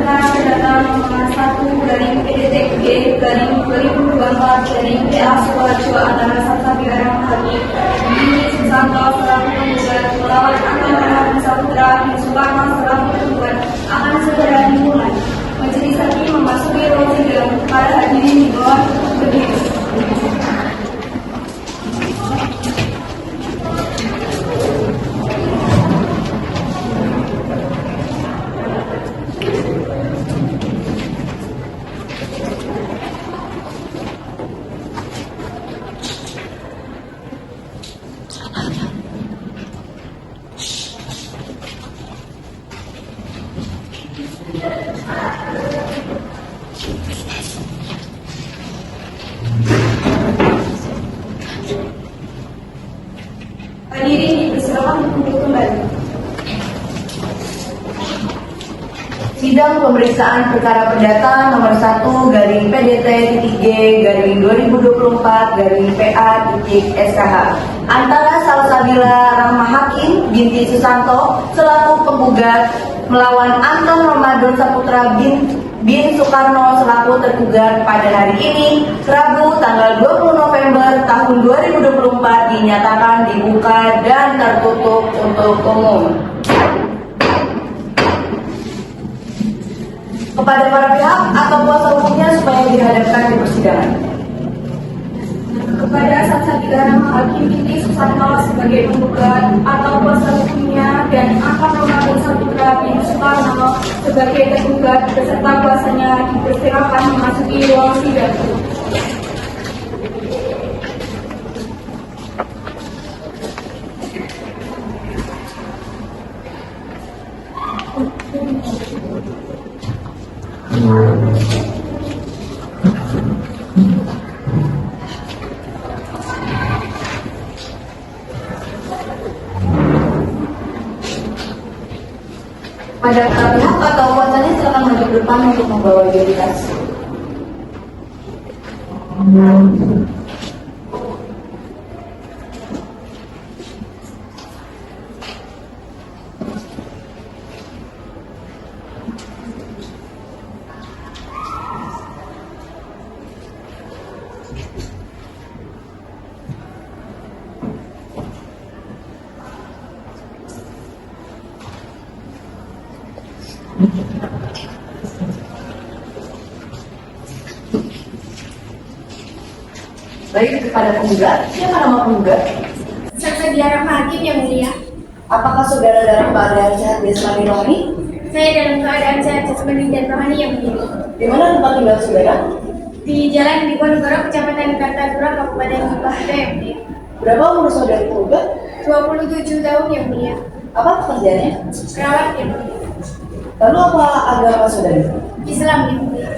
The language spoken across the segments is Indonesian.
perkara perdata nomor 1 dari PDTG garing 2024 dari PA Sukoharjo antara Salsabila Rahmadi Bini Susanto selaku penggugat melawan Anton Rahman Saputra bin Soekarno selaku penggugat akan segera dimulai. Majelis Hakim memasuki ruang sidang. Para hadirin di bawah berdiri. Hadirin dipersilakan untuk kembali. Sidang pemeriksaan perkara perdata nomor 1 garing PDT-G garing 2024 garing PA.SKH antara Salsabila Rahma Hakim binti Susanto selaku penggugat melawan Anton Ramadan Saputra bin Soekarno selaku tergugat pada hari ini Rabu tanggal 20 November tahun 2024 dinyatakan dibuka dan tertutup untuk umum. Kepada para pihak atau kuasa hukumnya supaya dihadapkan di persidangan. Kepada Salsabila Rahma Hakim binti Susanto sebagai penggugat atau kuasa hukumnya dan Anton Ramadan Saputra bin Soekarno sebagai tergugat beserta kuasanya dipersilakan memasuki ruang sidang. Pada pihak atau kuasanya silakan maju ke depan untuk membawa identitas. Baik, kepada penggugat, siapa nama penggugat? Salsabila Rahma Hakim yang mulia. Apakah saudara dalam keadaan sehat jasmani rohani? Saya dalam keadaan sehat jasmani dan rohani yang mulia. Di mana tempat tinggal saudara? Di Jalan Diponegoro, Kecamatan Kartasura, Kabupaten Sukabumi yang mulia. Berapa umur saudara penggugat? 27 tahun yang mulia. Apa pekerjaannya? Perawat yang mulia. Lalu apa agama saudara? Islam yang mulia.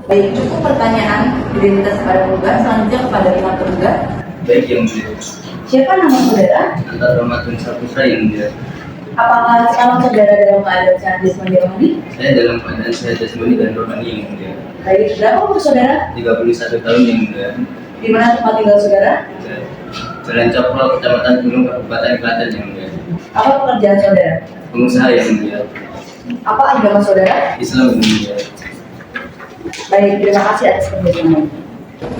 Baik, cukup pertanyaan identitas pada penggugat. Selanjutnya kepada pihak penggugat. Baik yang mulia. Siapa nama saudara? Anton Ramadan Saputra yang mulia. Apakah sekarang saudara dalam keadaan sehat jasmani rohani? Saya dalam keadaan sehat jasmani dan rohani yang mulia. Baik, berapa umur saudara? 31 tahun yang mulia. Di mana tempat tinggal saudara? Jalan Cokro, Kecamatan Gunung, Kabupaten Klaten yang mulia. Apa pekerjaan saudara? Pengusaha yang mulia. Apa agama saudara? Islam yang mulia. Baik, terima kasih atas kerjasamanya.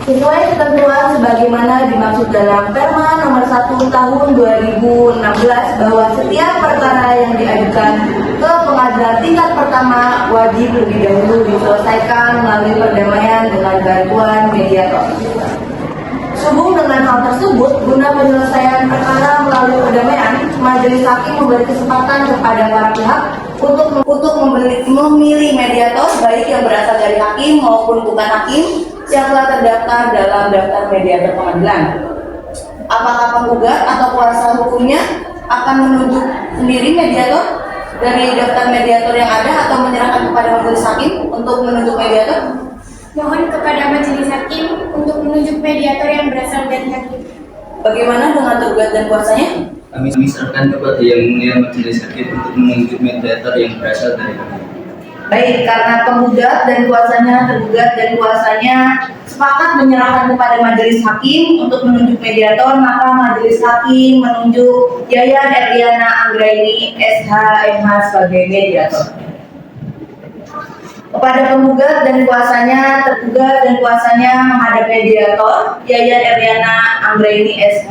Sesuai ketentuan sebagaimana dimaksud dalam Perma nomor 1 tahun 2016 bahwa setiap perkara yang diajukan ke pengadilan tingkat pertama wajib lebih dahulu diselesaikan melalui perdamaian dengan bantuan mediator. Sehubung dengan hal tersebut, guna penyelesaian perkara melalui perdamaian, majelis hakim memberi kesempatan kepada para pihak untuk memilih mediator baik yang berasal dari hakim maupun bukan hakim yang telah terdaftar dalam daftar mediator pengadilan. Apakah penggugat atau kuasa hukumnya akan menunjuk sendiri mediator dari daftar mediator yang ada atau menyerahkan kepada majelis hakim untuk menunjuk mediator? Mohon kepada majelis hakim untuk menunjuk mediator yang berasal dari hakim. Bagaimana dengan tergugat dan kuasanya? Kami serahkan kepada yang mulia majelis hakim untuk menunjuk mediator yang berasal dari hakim. Baik, karena penggugat dan kuasanya, tergugat dan kuasanya sepakat menyerahkan kepada majelis hakim untuk menunjuk mediator, maka majelis hakim menunjuk Yayan Erliana Anggraini SH MH sebagai mediator. Kepada penggugat dan kuasanya, tergugat dan kuasanya menghadap mediator Yayan Eriana Anggraini SH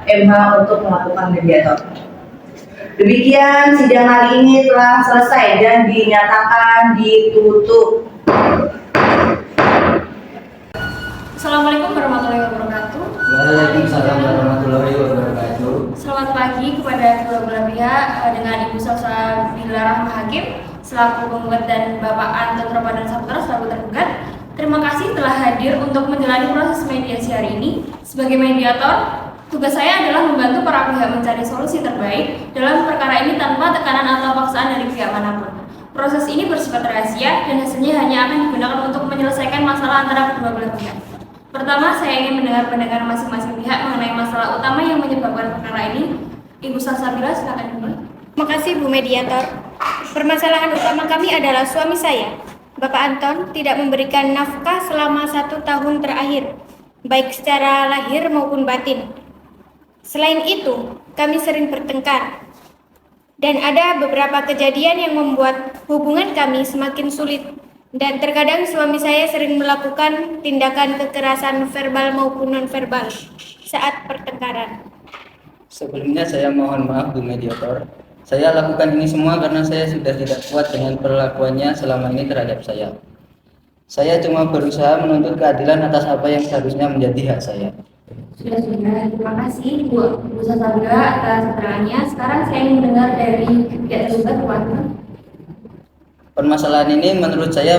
MH untuk melakukan mediator. Demikian sidang hari ini telah selesai dan dinyatakan ditutup. Assalamualaikum warahmatullahi wabarakatuh. Waalaikumsalam warahmatullahi wabarakatuh. Selamat pagi kepada kedua belah pihak dengan Ibu Salsabila Rahma Hakim selaku penggugat dan Bapak Anton Ramadan Saputra selaku tergugat. Terima kasih telah hadir untuk menjalani proses mediasi hari ini. Sebagai mediator, tugas saya adalah membantu para pihak mencari solusi terbaik dalam perkara ini tanpa tekanan atau paksaan dari pihak manapun. Proses ini bersifat rahasia dan hasilnya hanya akan digunakan untuk menyelesaikan masalah antara kedua belah pihak. Pertama, saya ingin mendengar pandangan masing-masing pihak mengenai masalah utama yang menyebabkan perkara ini. Ibu Salsabila, silakan dimulai. Terima kasih Bu Mediator. Permasalahan utama kami adalah suami saya, Bapak Anton, tidak memberikan nafkah selama 1 tahun terakhir, baik secara lahir maupun batin. Selain itu, kami sering bertengkar. Dan ada beberapa kejadian yang membuat hubungan kami semakin sulit. Dan terkadang suami saya sering melakukan tindakan kekerasan verbal maupun non-verbal saat pertengkaran. Sebelumnya saya mohon maaf Bu Mediator. Saya lakukan ini semua karena saya sudah tidak kuat dengan perlakuannya selama ini terhadap saya. Saya cuma berusaha menuntut keadilan atas apa yang seharusnya menjadi hak saya. Sudah, terima kasih Bu Salsabila atas keterangannya. Sekarang saya ingin mendengar dari pihak tergugat, Bu Anton. Permasalahan ini menurut saya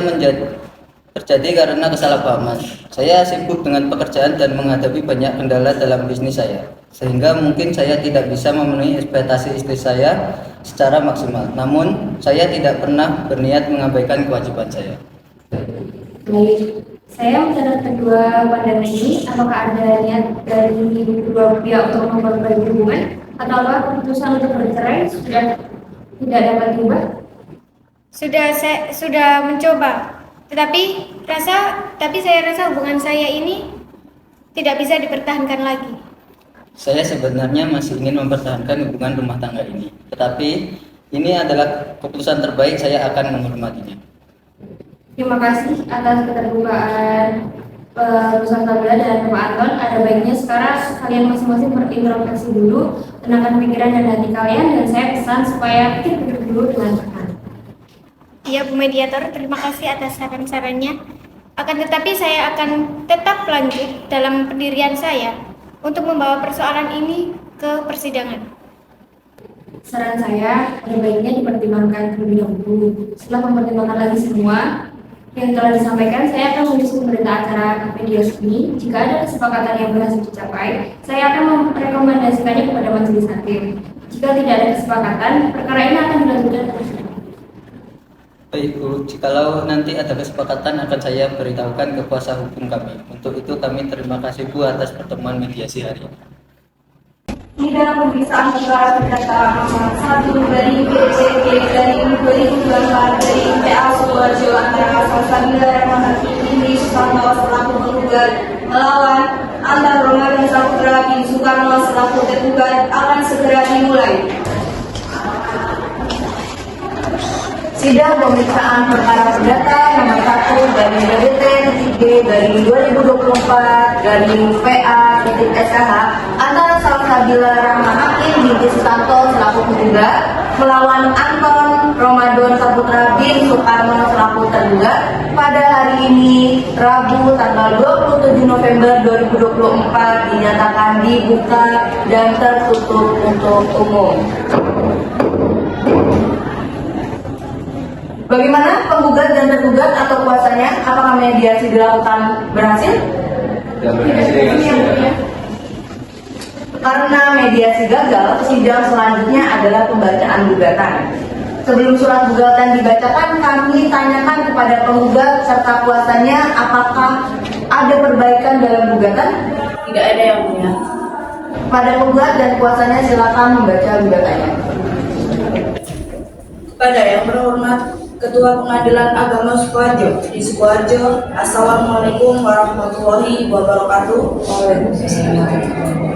terjadi karena kesalahpahaman. Saya sibuk dengan pekerjaan dan menghadapi banyak kendala dalam bisnis saya, sehingga mungkin saya tidak bisa memenuhi ekspektasi istri saya secara maksimal. Namun, saya tidak pernah berniat mengabaikan kewajiban saya. Baik, saya mencatat kedua pandangan ini. Apakah ada niat dari kedua pihak untuk memperbaiki hubungan, atau keputusan untuk bercerai sudah tidak dapat diubah? Sudah mencoba, tapi saya rasa hubungan saya ini tidak bisa dipertahankan lagi. Saya sebenarnya masih ingin mempertahankan hubungan rumah tangga ini, tetapi ini adalah keputusan terbaik, saya akan menghormatinya. Terima kasih atas keterbukaan Bu Salsabila dan Pak Anton. Ada baiknya sekarang kalian masing-masing berintrospeksi dulu, tenangkan pikiran dan hati kalian, dan saya pesan supaya pikir-pikir dulu dengan tenang. Ya Bu Mediator, terima kasih atas saran-sarannya. Akan tetapi saya akan tetap lanjut dalam pendirian saya untuk membawa persoalan ini ke persidangan. Saran saya, ada baiknya dipertimbangkan terlebih dahulu. Setelah mempertimbangkan lagi semua yang telah disampaikan, saya akan mendiskusikan berita acara mediasi ini. Jika ada kesepakatan yang berhasil dicapai, saya akan merekomendasikannya kepada majelis hakim. Jika tidak ada kesepakatan, perkara ini akan dilanjutkan ke persidangan. Baik Bu, jikalau nanti ada kesepakatan akan saya beritahukan ke kuasa hukum kami. Untuk itu kami terima kasih Bu atas pertemuan mediasi hari ini. Di dalam pemeriksaan perkara perdata nomor 1 dari PCG dari 2024 dari PA Sidoarjo antara Salsabila Rahma Hakim Indi Susanto selaku penggugat melawan Anton Ramadan Saputra bin Soekarno selaku tergugat akan segera dimulai. Sidang pemeriksaan perkara perdata nomor 1 dari DBT-G dari 2024 dari VA.SH antara Salsabila Rahma Hakim binti Susanto selaku penggugat melawan Anton Ramadan Saputra bin Soekarno selaku tergugat pada hari ini Rabu tanggal 27 November 2024 dinyatakan dibuka dan tertutup untuk umum. Bagaimana penggugat dan tergugat atau kuasanya? Apakah mediasi dilakukan berhasil? Karena mediasi gagal, sidang selanjutnya adalah pembacaan gugatan. Sebelum surat gugatan dibacakan, kami tanyakan kepada penggugat serta kuasanya apakah ada perbaikan dalam gugatan? Tidak ada yang mulia. Pada penggugat dan kuasanya silakan membaca gugatannya. Kepada yang terhormat Ketua Pengadilan Agama Sukoharjo di Sukoharjo. Assalamualaikum warahmatullahi wabarakatuh.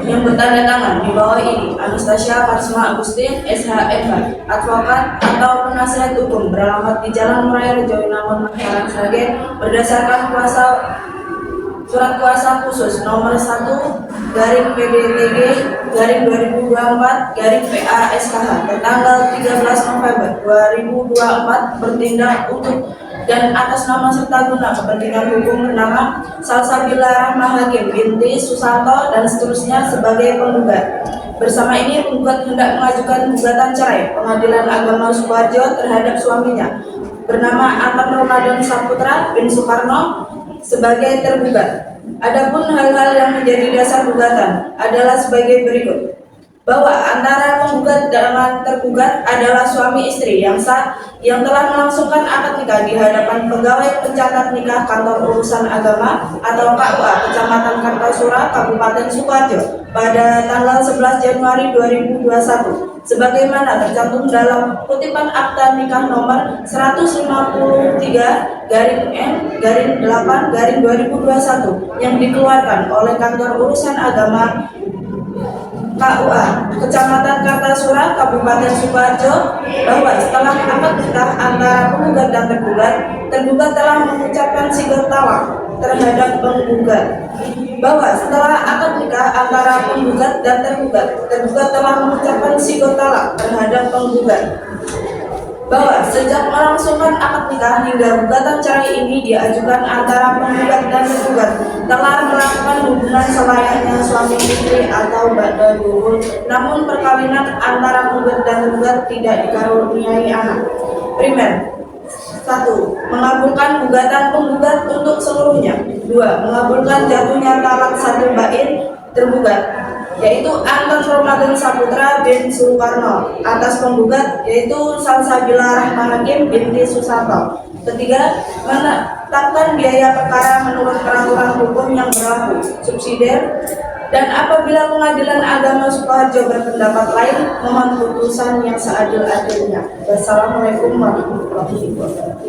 Yang bertanda tangan di bawah ini Anastasia Karisma Agustin, SHMH, advokat atau penasihat hukum beralamat di Jalan Raya Rejoinangun, Karangsagen, berdasarkan Surat Kuasa Khusus nomor 1 garing PDTG garing 2024 garing PA-SKH tertanggal 13 November 2024 bertindak untuk dan atas nama serta guna kepentingan hukum bernama Salsabila Rahma Hakim binti Susanto dan seterusnya sebagai penggugat. Bersama ini penggugat hendak mengajukan gugatan cerai Pengadilan Agama Sukoharjo terhadap suaminya bernama Anton Ramadan Saputra bin Soekarno sebagai tergugat. Adapun hal-hal yang menjadi dasar gugatan adalah sebagai berikut: bahwa antara penggugat dengan tergugat adalah suami istri yang sah yang telah melangsungkan akad nikah di hadapan pegawai pencatat nikah Kantor Urusan Agama atau KUA Kecamatan Kartasura, Kabupaten Sukoharjo pada tanggal 11 Januari 2021 sebagaimana tercantum dalam kutipan akta nikah nomor 153-N-8-2021 yang dikeluarkan oleh Kantor Urusan Agama KUA Kecamatan Kartasura, Kabupaten Sukoharjo, bahwa setelah akad nikah antara penggugat dan tergugat telah mengucapkan sigar talak terhadap penggugat. Bahwa setelah akad nikah antara penggugat dan tergugat telah mengucapkan sigar talak terhadap penggugat. Bahwa sejak melangsungkan akad nikah hingga gugatan cerai ini diajukan antara penggugat dan tergugat telah melakukan hubungan selayaknya suami istri atau ba'da dukhul, namun perkawinan antara penggugat dan tergugat tidak dikaruniai anak. Primer: 1. Mengabulkan gugatan penggugat untuk seluruhnya. 2. Mengabulkan jatuhnya talak satu bain tergugat, yaitu Anton Ramadan Saputra bin Soekarno atas penggugat, yaitu Salsabila Rahma Hakim binti Susanto. Ketiga, menetapkan biaya perkara menurut peraturan hukum yang berlaku subsidiar, dan apabila Pengadilan Agama Sukoharjo berpendapat lain, mohon putusan yang seadil-adilnya. Wassalamualaikum warahmatullahi wabarakatuh.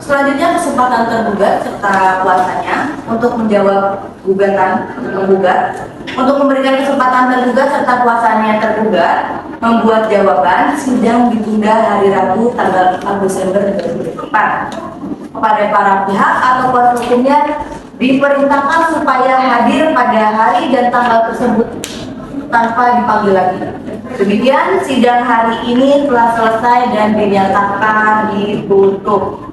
Selanjutnya kesempatan tergugat serta kuasanya untuk menjawab gugatan penggugat. Untuk memberikan kesempatan tergugat serta kuasanya tergugat membuat jawaban, sidang ditunda hari Rabu tanggal 4 Desember 2024. Kepada para pihak atau kuasa hukumnya diperintahkan supaya hadir pada hari dan tanggal tersebut tanpa dipanggil lagi. Demikian sidang hari ini telah selesai dan dinyatakan ditutup.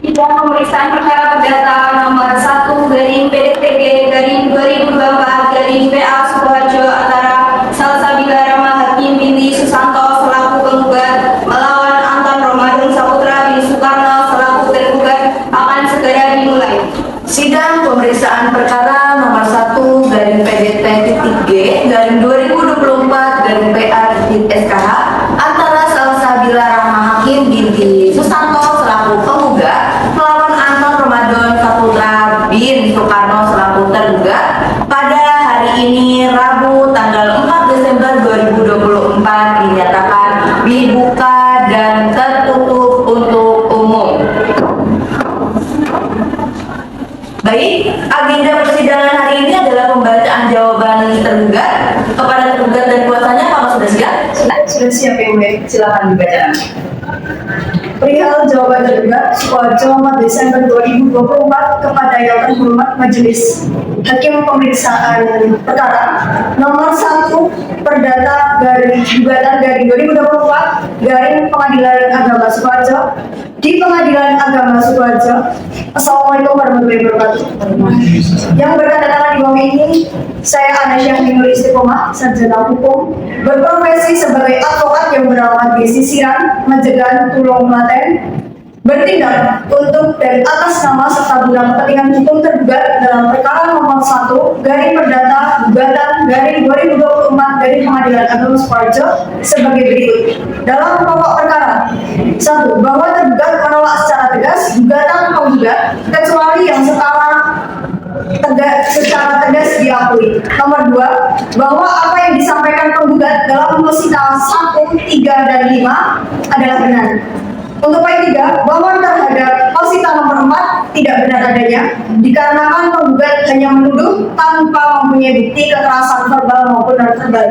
Sidang pemeriksaan perkara perdata nomor 1 garing PDTG garing 2024 garing PA Sukoharjo antara Salsabila Rahma Hakim binti Susanto selaku penggugat melawan Anton Ramadan Saputra bin Soekarno selaku tergugat akan segera dimulai. Sidang pemeriksaan perkara nomor 1 garing PDT-G garing 2024 garing PA SKH antara Salsabila Rahma Hakim binti Susanto selaku penggugat melawan Anton Ramadan Saputra bin Soekarno selaku tergugat pada hari ini Rabu tanggal 4 Desember 2024 dinyatakan dibuka dan tertutup untuk umum. Baik, agenda persidangan hari ini adalah pembacaan jawaban tergugat. Kepada tergugat dan kuasanya, apakah sudah siap? Sudah siap ya, Bu. Silakan dibaca. Perihal jawaban tergugat Sukoharjo 4 Desember 2024 kepada yang terhormat Majelis Hakim Pemeriksaan Perkara nomor 1 Perdata garing gugatan garing 2024 garing Pengadilan Agama Sukoharjo di Pengadilan Agama Sukoharjo. Assalamualaikum warahmatullahi wabarakatuh. Yang bertanda tangan di bawah ini saya Anastasia Minur Istiqomah, sarjana hukum, berprofesi sebagai advokat yang beralamat di Sisiran, Majegan, Tulung, Klaten, bertindak untuk dan atas nama serta guna kepentingan hukum tergugat dalam perkara nomor 1 garing perdata gugatan garing 2024 garing Pengadilan Agama Sukoharjo sebagai berikut. Dalam pokok perkara: 1. Bahwa tergugat menolak secara tegas gugatan penggugat kecuali yang setara secara tegas diakui. Nomor 2, bahwa apa yang disampaikan penggugat dalam posita 1, 3, dan 5 adalah benar. Untuk poin 3, bahwa terhadap posita nomor 4 tidak benar adanya, dikarenakan penggugat hanya menuduh tanpa mempunyai bukti kekerasan verbal maupun non-verbal.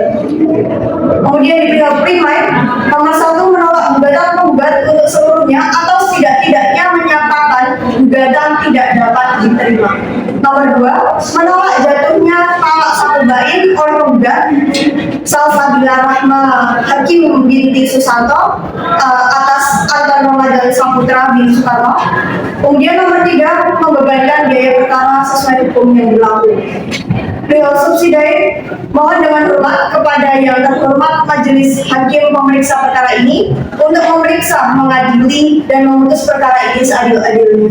Kemudian di perihal primer, nomor 1 menolak gugatan penggugat untuk seluruhnya atau setidak-tidaknya menyatakan gugatan tidak dapat diterima. Nomor 2, menolak jatuhnya talak satu bain oleh penggugat Salsabila Rahma Hakim binti Susanto atas Anton Ramadan Saputra bin Soekarno. Kemudian nomor 3, membebankan biaya perkara sesuai hukum yang berlaku. Perihal subsidiary, mohon dengan hormat kepada yang terhormat Majelis Hakim pemeriksa perkara ini untuk memeriksa, mengadili, dan memutus perkara ini seadil-adilnya.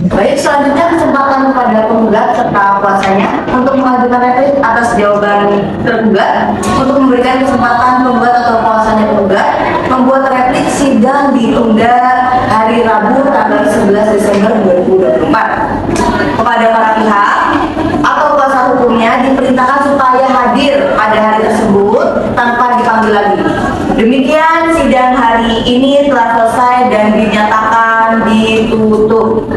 Baik, selanjutnya kesempatan kepada penggugat serta kuasanya untuk mengajukan replik atas jawaban tergugat. Untuk memberikan kesempatan penggugat atau kuasanya penggugat membuat replik, sidang ditunda hari Rabu tanggal 11 Desember 2024. Kepada para pihak atau kuasa hukumnya diperintahkan supaya hadir pada hari tersebut tanpa dipanggil lagi. Demikian sidang hari ini telah selesai dan dinyatakan ditutup.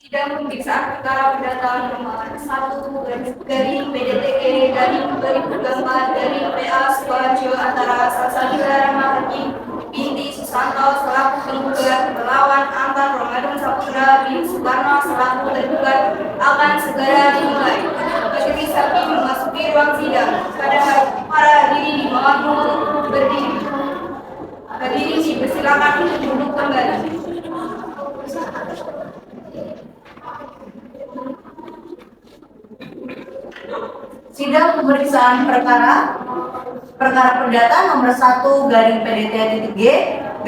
Sidang pemeriksaan perkara perdata nomor 1 garing PDTK garing 2024 garing PA Sukoharjo antara Salsabila Rahma Hakim binti Susanto selaku penggugat melawan Anton Ramadan Saputra bin Soekarno selaku tergugat akan segera dimulai. Majelis Hakim memasuki ruang sidang. Para hadirin dimohon untuk berdiri. Hadirin dipersilakan untuk duduk kembali. Sidang pemeriksaan perkara perdata nomor 1 garing PDT-G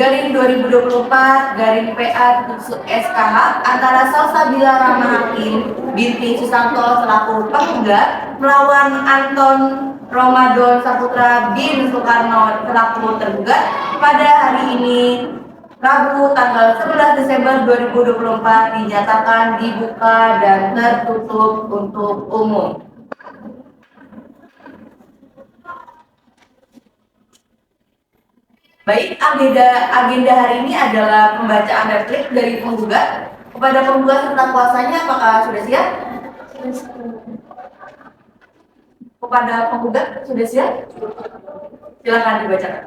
garing 2024 garing PA SKH antara Salsabila Rahma Hakim binti Susanto selaku penggugat melawan Anton Ramadan Saputra bin Soekarno selaku tergugat pada hari ini Rabu tanggal 11 Desember 2024 dinyatakan dibuka dan tertutup untuk umum. Baik, agenda hari ini adalah pembacaan replik dari penggugat. Kepada penggugat serta kuasanya, apakah sudah siap? Kepada penggugat sudah siap? Silakan dibacakan.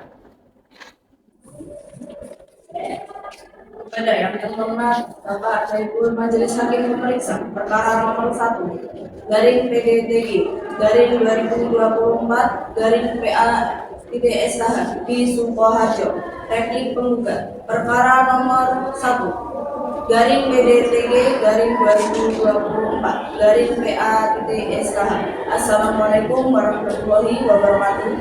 Kepada yang terhormat Bapak Saiful Majelis Hakim Pemeriksa perkara nomor 1 garing PDTG garing 2024 garing PA SKH di Sukoharjo. Replik penggugat perkara nomor 1 garing PDTG garing 2024 garing PA SKH. Assalamualaikum warahmatullahi wabarakatuh.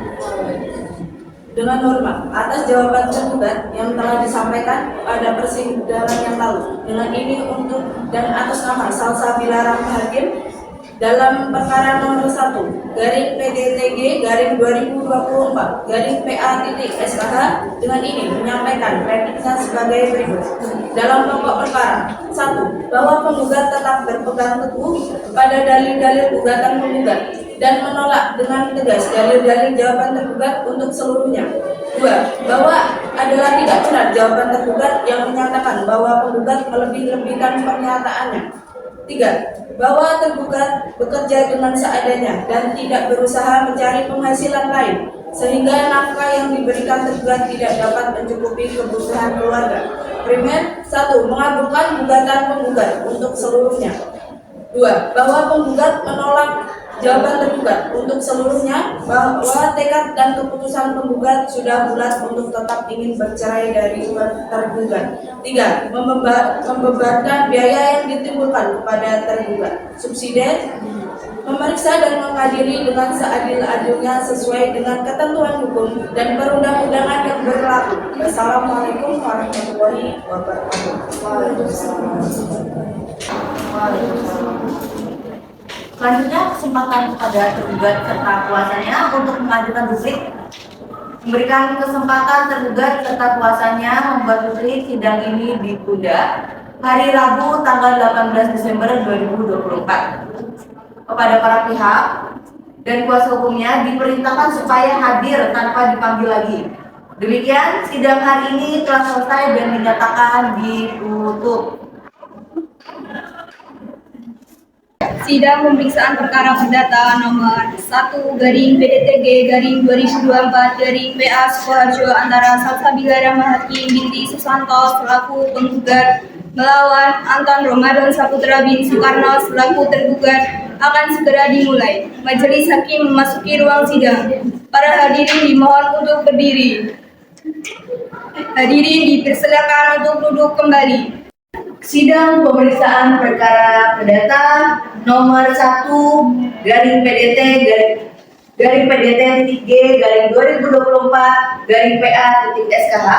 Dengan hormat atas jawaban tergugat yang telah disampaikan pada persidangan yang lalu, dengan ini untuk dan atas nama Salsabila Rahma Hakim dalam perkara nomor 1 garing PDTG garing 2024 garing PA SKH, dengan ini menyampaikan repliknya sebagai berikut. Dalam pokok perkara 1, bahwa penggugat tetap berpegang teguh pada dalil-dalil gugatan penggugat dan menolak dengan tegas dalil-dalil jawaban tergugat untuk seluruhnya. 2, bahwa adalah tidak benar jawaban tergugat yang menyatakan bahwa penggugat melebih-lebihkan pernyataannya. 3, bahwa tergugat bekerja dengan seadanya dan tidak berusaha mencari penghasilan lain sehingga nafkah yang diberikan tergugat tidak dapat mencukupi kebutuhan keluarga. Primer 1, mengabulkan gugatan penggugat untuk seluruhnya. 2, bahwa penggugat menolak jawaban tergugat untuk seluruhnya, bahwa tekad dan keputusan penggugat sudah bulat untuk tetap ingin bercerai dari tergugat. 3, membebankan biaya yang ditimbulkan kepada tergugat. Subsidi memeriksa dan mengadili dengan seadil-adilnya sesuai dengan ketentuan hukum dan perundang-undangan yang berlaku. Wassalamualaikum warahmatullahi wabarakatuh. Selanjutnya kesempatan kepada tergugat serta kuasanya untuk mengajukan replik. memberikan kesempatan tergugat serta kuasanya membuat putri sidang ini ditunda hari Rabu tanggal 18 Desember 2024. Kepada para pihak dan kuasa hukumnya diperintahkan supaya hadir tanpa dipanggil lagi. Demikian sidang hari ini telah selesai dan dinyatakan ditutup. Sidang pemeriksaan perkara perdata nomor 1/PDTG/2024/PA Sukoharjo antara Salsabila Rahmahati binti Susanto selaku penggugat melawan Anton Ramadan Saputra bin Soekarno selaku tergugat akan segera dimulai. Majelis Hakim memasuki ruang sidang. Para hadirin dimohon untuk berdiri. Hadirin dipersilakan untuk duduk kembali. Sidang pemeriksaan perkara perdata nomor 1/PDT-G/2024/PA.SKH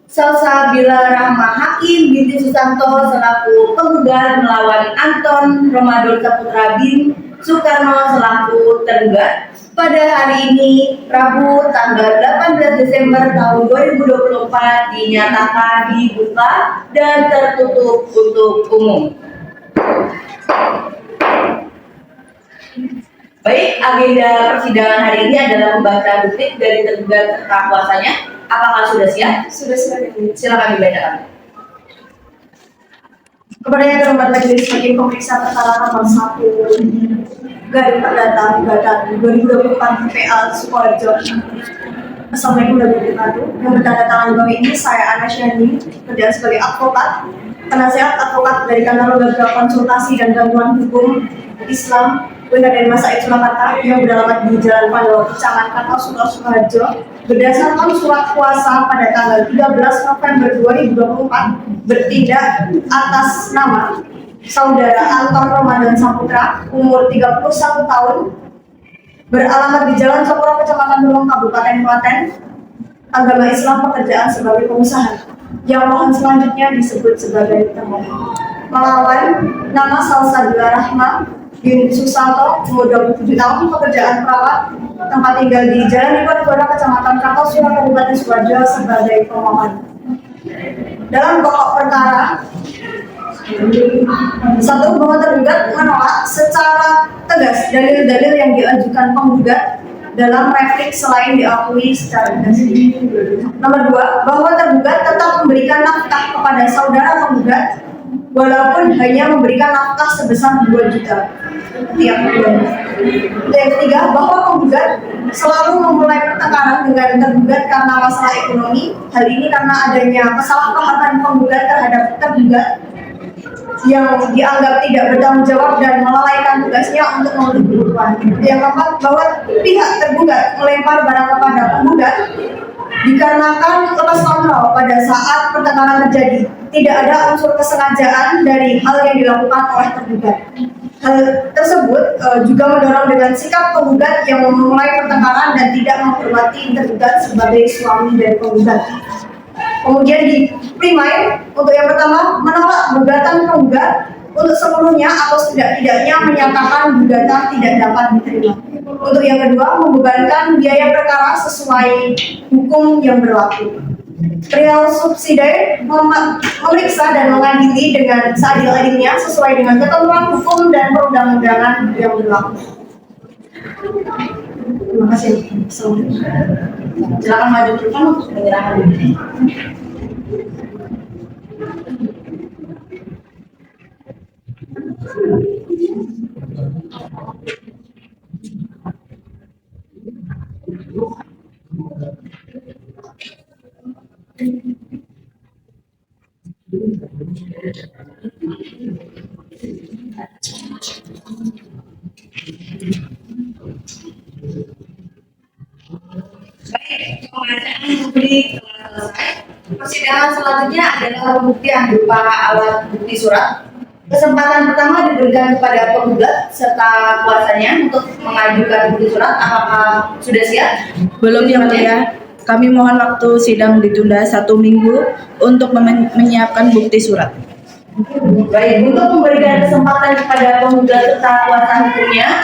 Salsabila Rahma Hakim binti Susanto selaku penggugat melawan Anton Ramadan Saputra bin Soekarno selaku tergugat pada hari ini Rabu tanggal 18 Desember tahun 2024 dinyatakan dibuka dan tertutup untuk umum. Baik, agenda persidangan hari ini adalah membaca duplik dari tergugat serta kuasanya. Apakah sudah siap? Sudah silakan. Silakan dibacakan. Kepada yang terhormat Majelis Hakim Pemeriksa Perkara nomor 1/Perdata 2024 PA Sukoharjo. Assalamualaikum warahmatullahi wabarakatuh. Yang bertanda tangan di bawah ini saya Ana Syahni, kerja sebagai advokat, penasehat advokat dari kantor lembaga konsultasi dan gangguan hukum Islam UIN Masaid Surakarta yang beralamat di Jalan Pandawa, Kecamatan Kartau, Sukoharjo, berdasarkan surat kuasa pada tanggal 13 November 2024 bertindak atas nama Saudara Anton Ramadan Saputra, umur 31 tahun, beralamat di Jalan Cokro, Kecamatan Dumong, Kabupaten Klaten, agama Islam, pekerjaan sebagai pengusaha, yang mohon selanjutnya disebut sebagai termohon, melawan nama Salsabila Rahma bin Susanto, umur 27 tahun, pekerjaan perawat, tempat tinggal di Jalan Diponegoro, Kecamatan Kartosuro, Kabupaten Sukoharjo sebagai pemohon. Dalam pokok perkara, satu, bahwa tergugat menolak secara tegas dalil-dalil yang diajukan penggugat dalam replik selain diakui secara tegas. Nomor dua, bahwa tergugat tetap memberikan nafkah kepada saudara penggugat walaupun hanya memberikan nafkah sebesar 2 juta tiap bulan. Yang ketiga, bahwa penggugat selalu memulai pertengkaran dengan tergugat karena masalah ekonomi. Hal ini karena adanya kesalahpahaman penggugat terhadap tergugat yang dianggap tidak bertanggung jawab dan melalaikan tugasnya untuk memenuhi kebutuhan. Yang keempat, bahwa pihak tergugat melempar barang kepada penggugat dikarenakan lepas kontrol pada saat pertengkaran terjadi. Tidak ada unsur kesengajaan dari hal yang dilakukan oleh tergugat. Hal tersebut juga mendorong dengan sikap penggugat yang memulai pertengkaran dan tidak menghormati tergugat sebagai suami dari penggugat. Kemudian di primair, untuk yang pertama, menolak gugatan penggugat untuk seluruhnya atau setidak-tidaknya menyatakan gugatan tidak dapat diterima. Untuk yang kedua, membebankan biaya perkara sesuai hukum yang berlaku. Perihal subsidi, memeriksa dan mengadili dengan seadil-adilnya sesuai dengan ketentuan hukum dan perundang-undangan yang berlaku. Terima kasih. Silakan maju depan untuk penyerahan. Baik, pembacaan publik telah selesai. Persidangan selanjutnya adalah pembuktian berupa alat bukti surat. Kesempatan pertama diberikan kepada penggugat serta kuasanya untuk mengajukan bukti surat. Apakah sudah siap? Belum ya Mulia. Kami mohon waktu sidang ditunda 1 minggu untuk menyiapkan bukti surat. Baik, untuk memberikan kesempatan kepada penggugat serta kuasa hukumnya,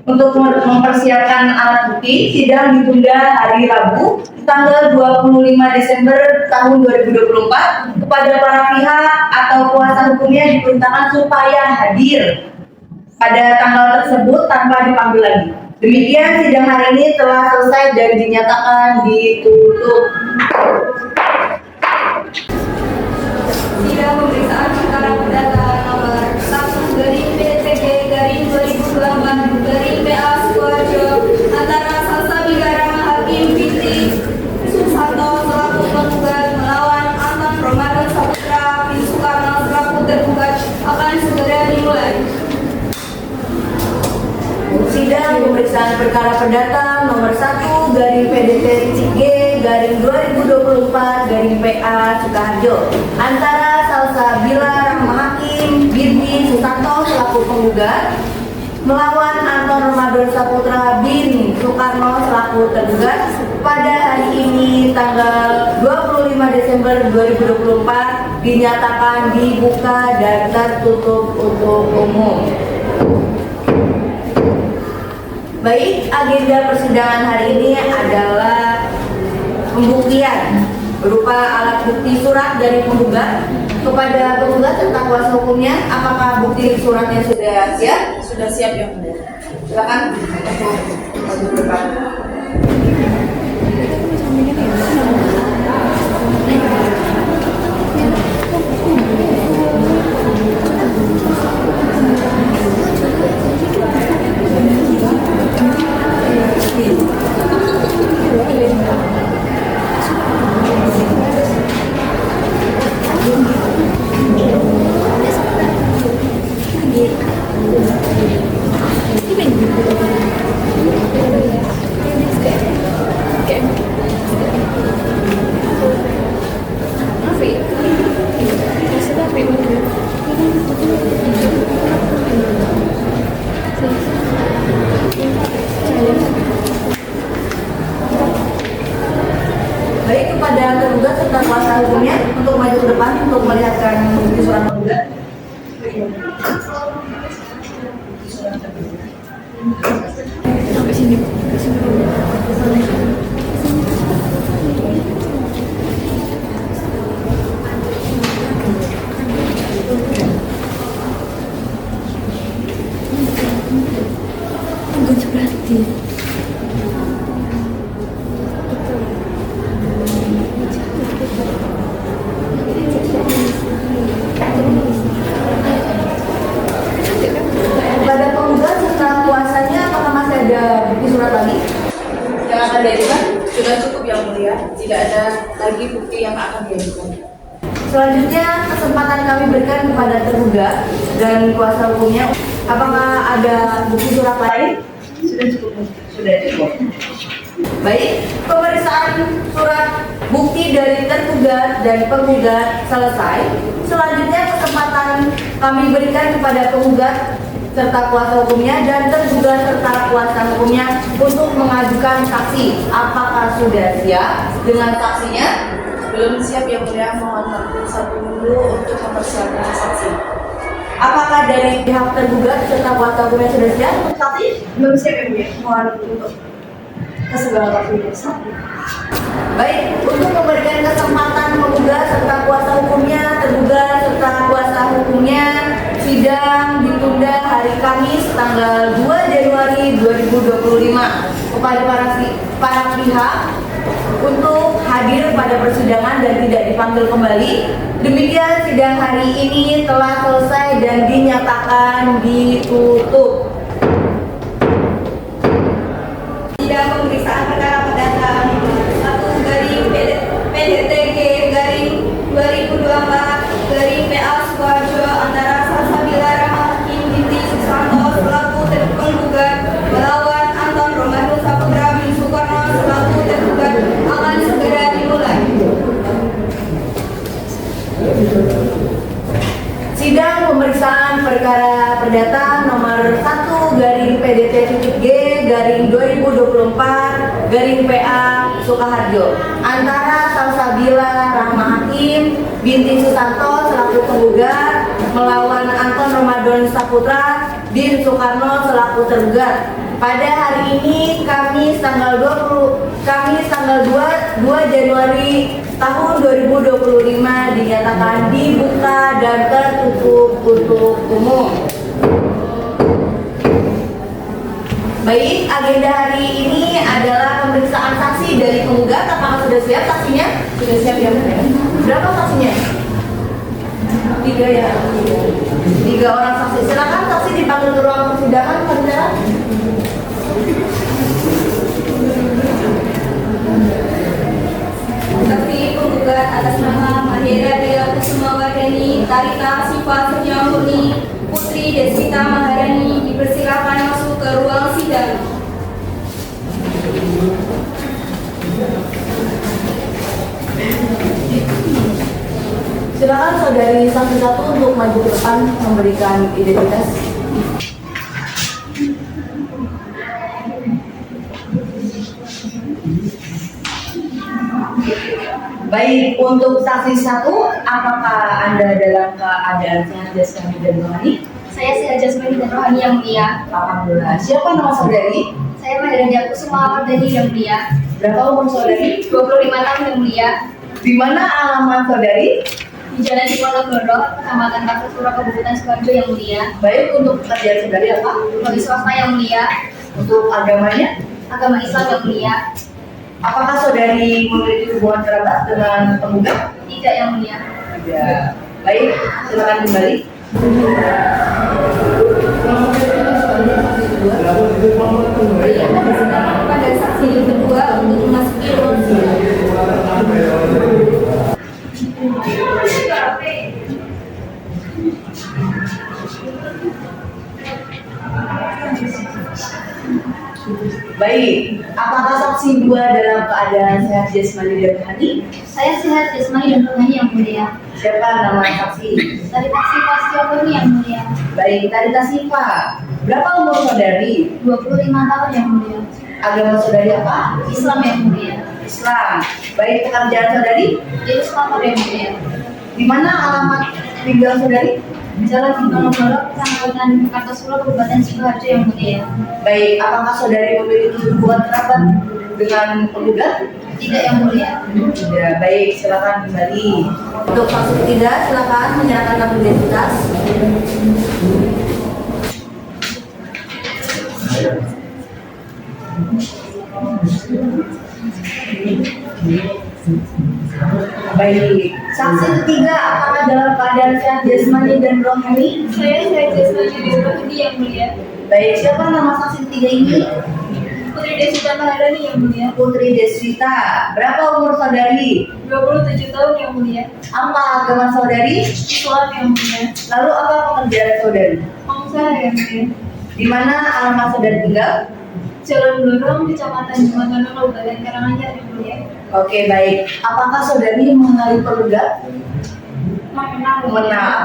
Untuk mempersiapkan alat bukti, sidang ditunda hari Rabu tanggal 25 Desember tahun 2024 kepada para pihak atau kuasa hukumnya diperintahkan supaya hadir pada tanggal tersebut tanpa dipanggil lagi. Demikian sidang hari ini telah selesai dan dinyatakan ditutup. Sidang pemeriksaan perkara perdata nomor 1/PTG/2024/PA Sukoharjo antara Salsabila Hakim binti Susanto selaku penggugat melawan Anton Ramadan Saputra bin Soekarno selaku tergugat akan segera dimulai. Sidang pemeriksaan perkara perdata nomor 1/PDT-3/2024/PA Sukoharjo antara Salsabila Hakim binti Susanto selaku penggugat melawan Anton Ramadan Saputra bin Soekarno selaku tergugat pada hari ini tanggal 25 Desember 2024 dinyatakan dibuka dan tertutup untuk umum. Baik, agenda persidangan hari ini adalah pembuktian berupa alat bukti surat dari penggugat kepada penggugat serta kuasa hukumnya. Apakah bukti suratnya sudah siap? Sudah siap ya, Bunda. Silakan untuk maju ke depan. Baik, kepada tergugat serta kuasa hukumnya untuk maju ke depan untuk melihatkan bukti surat penggugat. Kepada penggugat serta kuasanya, apakah masih ada bukti surat lagi yang akan diajukan? Sudah cukup yang mulia, tidak ada lagi bukti yang akan diajukan. Selanjutnya, kesempatan kami berikan kepada tergugat dan kuasa hukumnya. Apakah ada bukti surat lain? Sudah cukup. Sudah cukup. Baik, pemeriksaan surat bukti dari tergugat dan penggugat selesai. Selanjutnya, kesempatan kami berikan kepada penggugat serta kuasa hukumnya dan tergugat serta kuasa hukumnya untuk mengajukan saksi. Apakah sudah siap dengan saksinya? Belum siap yang mulia, mohon waktu 1 minggu untuk mempersiapkan saksi. Apakah dari pihak tergugat serta kuasa hukumnya sudah siap untuk saksi? Belum siap ya, Bu ya? Mohon untuk Segala waktu saksi. Baik, untuk memberikan kesempatan penggugat serta kuasa hukumnya, tergugat serta kuasa hukumnya, sidang ditunda hari Kamis tanggal 2 Januari 2025 kepada para pihak untuk hadir pada persidangan dan tidak dipanggil kembali. Demikian sidang hari ini telah selesai dan dinyatakan ditutup. sidang pemeriksaan perkara perdata nomor 1/PDT-2024/PA Sukoharjo antara Salsabila Hakim binti Susanto selaku penggugat melawan Anton Ramadan Saputra bin Soekarno selaku tergugat akan segera dimulai. Sidang pemeriksaan perkara perdata nomor 1/PDT-G/2024/PA Sukoharjo antara Salsabila Hakim binti Susanto selaku penggugat melawan Anton Ramadan Saputra bin Soekarno selaku tergugat Pada hari ini Kamis tanggal 2 Januari tahun 2025 dinyatakan dibuka dan tertutup untuk umum. Baik, agenda hari ini adalah pemeriksaan saksi dari penggugat. Apakah sudah siap saksinya? Sudah siap ya? Berapa saksinya? 3 ya. 3 orang saksi. Silakan saksi dipanggil ke ruang persidangan, saudara. Saksi penggugat atas nama Mahera Dela Kusumawardani, Tarika Siva Setiamurni, Putri Deswita Maharani dipersilakan masuk ke ruang sidang. Silakan saudari saksi satu untuk maju ke depan memberikan identitas. Baik, untuk saksi satu, apakah Anda dalam keadaan sehat jasmani dan rohani? Saya sehat jasmani dan rohani yang mulia. Alhamdulillah. Siapa nama saudari? Saya Mahera Dela Kusumawardani yang mulia. Berapa umur saudari? 25 tahun yang mulia. Di mana alamat saudari? Di Jalan Diponegoro, Kecamatan Kartosuro, Kabupaten Sidoarjo yang mulia. Baik, untuk pekerjaan saudari apa? Bagi swasta yang mulia. Untuk agamanya? Agama Islam yang mulia. Apakah saudari memiliki hubungan kerabat dengan penggugat? Tidak yang mulia. Tidak. Baik, silakan kembali. Pada saksi yang kedua untuk memasuki ruang sidang. Baik, apakah saksi dua dalam keadaan sehat jasmani dan rohani? Saya sehat jasmani dan rohani yang mulia. Siapa nama saksi? Dari taksi Pastioponi yang mulia. Baik, Tarita Siva. Berapa umur saudari? 25 tahun yang mulia. Agama saudari apa? Islam yang mulia. Islam. Baik, pekerjaan saudari? Jurus motor yang mulia. Di mana alamat tinggal saudari? Jalan Diponegoro, Kecamatan Kartosuro, Kabupaten Sidoarjo yang mulia. Baik, apakah saudari memiliki hubungan kerabat dengan penggugat? Tidak yang mulia. Tidak. Baik, silakan kembali. Untuk saksi ketiga, silakan menyerahkan kartu identitas. Baik, saksi ketiga, apakah dalam keadaan sehat jasmani dan rohani? Saya sehat jasmani dan rohani yang mulia. Baik, siapa nama saksi ketiga ini? Putri Deswita Maharani yang mulia. Putri Deswita. Berapa umur saudari? 27 tahun yang mulia. Apa agama saudari? Islam yang mulia. Lalu apa pekerjaan saudari? Pengusaha yang mulia. Di mana alamat saudari tinggal? Jalan Blorong, Kecamatan Jembatan, Kabupaten Karanganyar yang mulia. Oke, baik. Apakah saudari mengenali penggugat? Mengenal.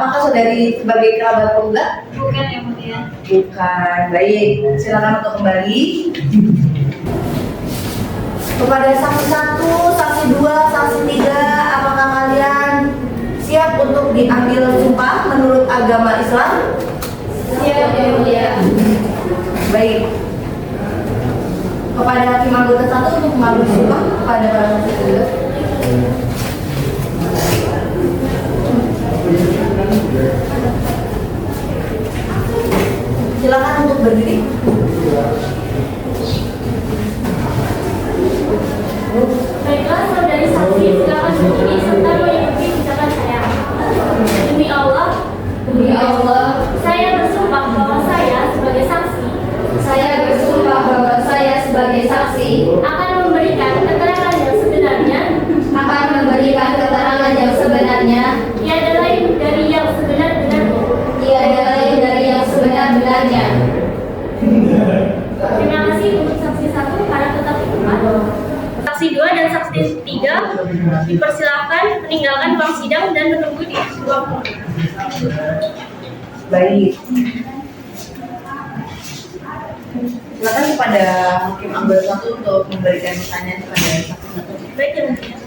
Apakah saudari sebagai kerabat penggugat? Bukan yang mulia. Bukan. Baik, silakan untuk kembali. Kepada saksi satu, saksi dua, saksi tiga, apakah kalian siap untuk diambil sumpah menurut agama Islam? Siap yang mulia. Baik. Kepada hakim anggota satu untuk mengambil sumpah kepada para saksi kedua. Silakan untuk berdiri. Baiklah, saudari saksi, silakan berdiri serta mengikuti ucapan saya. Demi Allah, saya bersumpah bahwa saya sebagai saksi akan memberikan keterangan yang sebenarnya, tiada lain dari yang sebenar-benarnya. Terima kasih untuk saksi satu karena tetap di tempat. Saksi 2 dan saksi 3 dipersilakan meninggalkan ruang sidang dan menunggu di ruang publik. Baik. Silakan kepada hakim anggota satu untuk memberikan pertanyaan kepada saksi satu. Baik, Yang Mulia.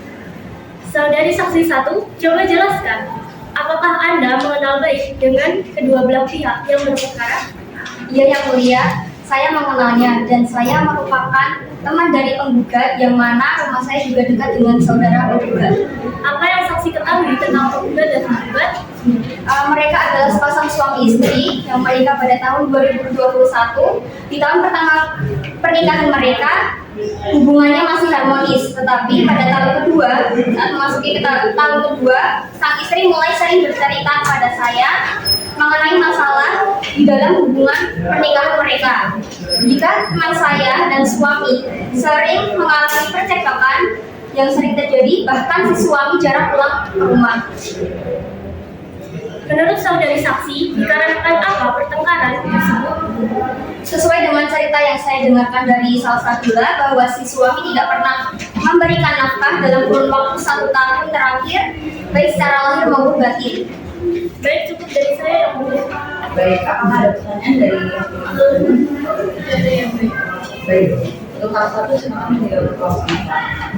Saudari saksi 1, coba jelaskan, apakah Anda mengenal baik dengan kedua belah pihak yang berperkara? Iya yang mulia, Saya mengenalnya dan saya merupakan teman dari penggugat yang mana rumah saya juga dekat dengan saudara penggugat. Apa yang saksi ketahui tentang penggugat dan penggugat? Mereka adalah sepasang suami istri yang menikah pada tahun 2021. Di tahun pertama pernikahan mereka, hubungannya masih harmonis. Tetapi pada tahun kedua, saat memasuki ke tahun kedua, sang istri mulai sering bercerita kepada saya mengenai masalah di dalam hubungan pernikahan mereka. Jika teman saya dan suami sering mengalami percekcokan yang sering terjadi, bahkan si suami jarang pulang ke rumah. Menurut saudari saksi, dikarenakan apa pertengkaran tersebut? Sesuai dengan cerita yang saya dengarkan dari Salsabila bahwa si suami tidak pernah memberikan nafkah dalam kurun waktu 1 tahun terakhir, baik secara lahir maupun batin. Baik, cukup dari saya yang mulia. Baik, apakah ada pertanyaan dari baik, untuk salah satu silakan menjawab pertanyaan.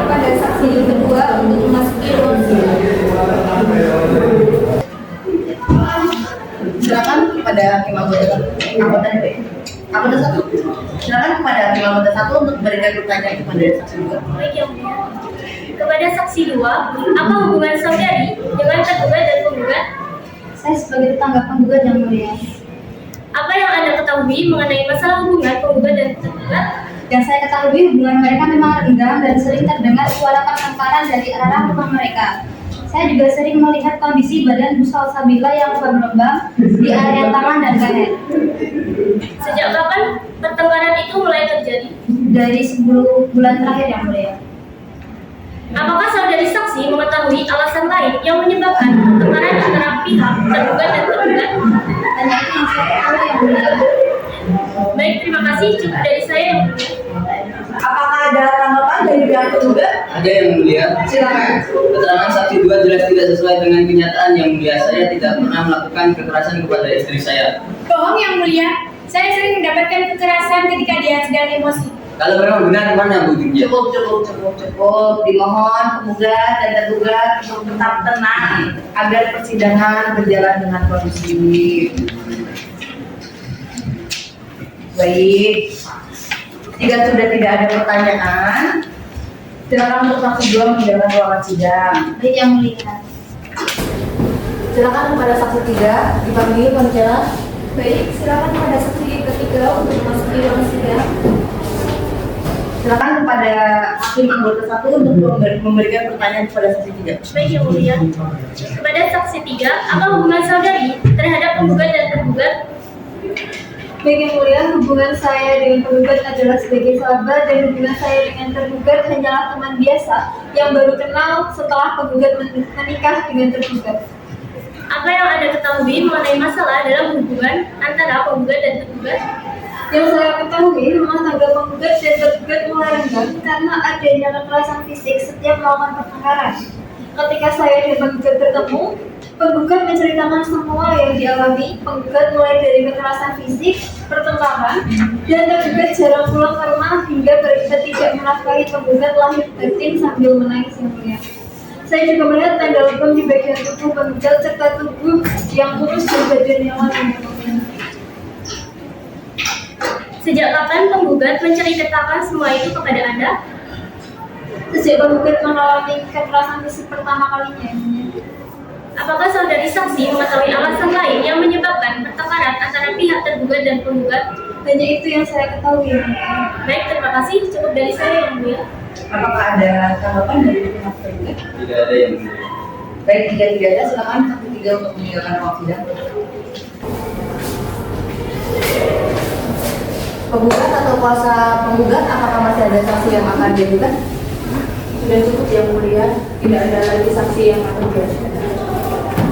Pada saksi yang kedua untuk memasuki ruang sidang. Silakan kepada hakim anggota satu. Silakan kepada hakim anggota satu untuk memberikan pertanyaan kepada saksi dua. Baik, yang mulia. Kepada saksi 2, apa hubungan saudari dengan tergugat dan penggugat? Saya sebagai tetangga penggugat yang mulia. Apa yang Anda ketahui mengenai masalah hubungan penggugat dan tergugat? Yang saya ketahui hubungan mereka memang renggang dan sering terdengar suara pertengkaran dari arah rumah mereka. Saya juga sering melihat kondisi badan Bu Salsabila yang berlembab di area tangan dan leher. Sejak kapan pertengkaran itu mulai terjadi? Dari 10 bulan terakhir yang mulia. Apakah saudari saksi mengetahui alasan lain yang menyebabkan pertengkaran antara pihak tergugat dan tergugat? Dan itu yang saya ketahui yang mulia. Baik, terima kasih. Cukup dari saya yang mulia. Apakah ada tanggapan dari pihak tergugat? Ada yang mulia. Silakan. Keterangan saksi 2 jelas tidak sesuai dengan kenyataan yang mulia. Saya tidak pernah melakukan kekerasan kepada istri saya. Bohong yang mulia, saya sering mendapatkan kekerasan ketika dia sedang emosi. Kalau memang benar, mana buktinya? Cukup. Dimohon penggugat dan tergugat untuk tetap tenang agar persidangan berjalan dengan kondusif. Baik. Jika sudah tidak ada pertanyaan, silakan untuk saksi 2 meninggalkan ruangan sidang. Baik yang mulia. Silakan kepada saksi 3 dipanggil Konjela. Baik, silakan pada saksi ketiga untuk memasuki ruang sidang. Silakan kepada hakim anggota 1 untuk memberikan pertanyaan kepada saksi 3. Baik, yang mulia. Kepada saksi 3, apa hubungan saudari terhadap penggugat dan tergugat? Baik yang mulia, hubungan saya dengan penggugat adalah sebagai sahabat dan hubungan saya dengan tergugat hanyalah teman biasa yang baru kenal setelah penggugat menikah dengan tergugat. Apa yang Anda ketahui mengenai masalah dalam hubungan antara penggugat dan tergugat? Yang saya ketahui, rumah tangga penggugat dan tergugat mulai renggang karena adanya kekerasan fisik setiap melakukan pertengkaran. Ketika saya dan penggugat bertemu, penggugat menceritakan semua yang dialami. Penggugat mulai dari kekerasan fisik, pertengkaran, dan tergugat jarang pulang ke rumah hingga berakibat tidak menafkahi penggugat lahir batin sambil menangis yang mulia. Saya juga melihat tanda lebam di bagian tubuh penggugat serta tubuh yang kurus dan badan yang lain. Sejak kapan penggugat menceritakan semua itu kepada Anda? Sejak penggugat mengalami kekerasan fisik pertama kalinya. yang mulia. Apakah saudari saksi mengetahui alasan lain yang menyebabkan pertengkaran antara pihak tergugat dan penggugat? Hanya itu yang saya ketahui. Baik, terima kasih. Cukup dari saya yang mulia. Apakah ada tanggapan dari pihak tergugat? Tidak ada yang mulia. Baik, jika tidak ada, silakan saksi 3 untuk meninggalkan ruang sidang. Penggugat atau kuasa penggugat, apakah masih ada saksi yang akan diajukan? Sudah cukup yang mulia, tidak ada lagi saksi yang akan diajukan.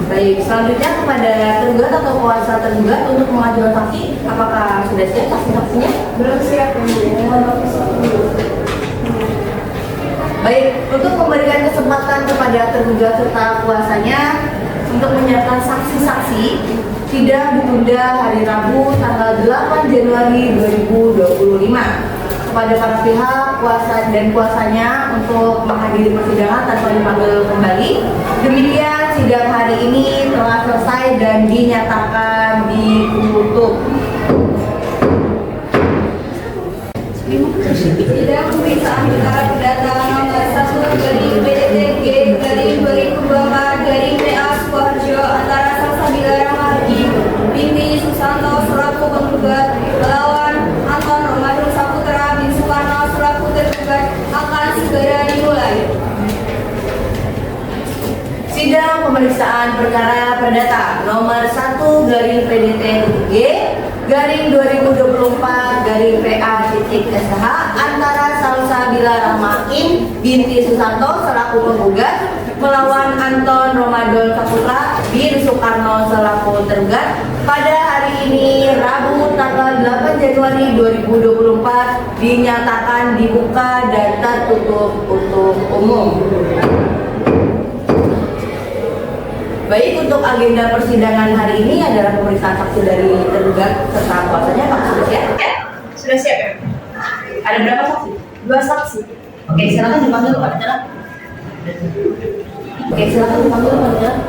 Baik, selanjutnya kepada tergugat atau kuasa tergugat untuk mengajukan saksi, apakah sudah siap saksi-saksinya? Belum siap yang mulia. Baik, untuk memberikan kesempatan kepada tergugat serta kuasanya untuk menyiapkan saksi-saksi tidak ditunda hari Rabu tanggal 8 Januari 2025 kepada para pihak kuasa dan kuasanya untuk menghadiri persidangan tanpa dipanggil kembali. Demikian sidang hari ini telah selesai dan dinyatakan ditutup. Sidang pemeriksaan perkara perdata nomor 1 garing PDTG garing 2024 garing PA Sukoharjo antara Salsabila Rahmadi binti Susanto selaku penggugat melawan Anton Romadhon Saputra bin Soekarno selaku tergugat akan segera dimulai. Sidang pemeriksaan perkara perdata nomor 1 garing PDT-G garing 2024 garing PA.SH antara Salsabila Rahmakin binti Susanto selaku penggugat melawan Anton Romadhon Saputra bin Soekarno selaku tergugat pada hari ini Rabu tanggal 8 Januari 2024 dinyatakan dibuka dan tertutup untuk umum. Baik, untuk agenda persidangan hari ini adalah pemeriksaan saksi dari tergugat serta kuasanya. Pak, sudah siap? Ya, sudah siap ya? Ada berapa saksi? 2 saksi. Oke, silakan dipanggil Pak Bicara. Oke, silakan dipanggil Pak Bicara.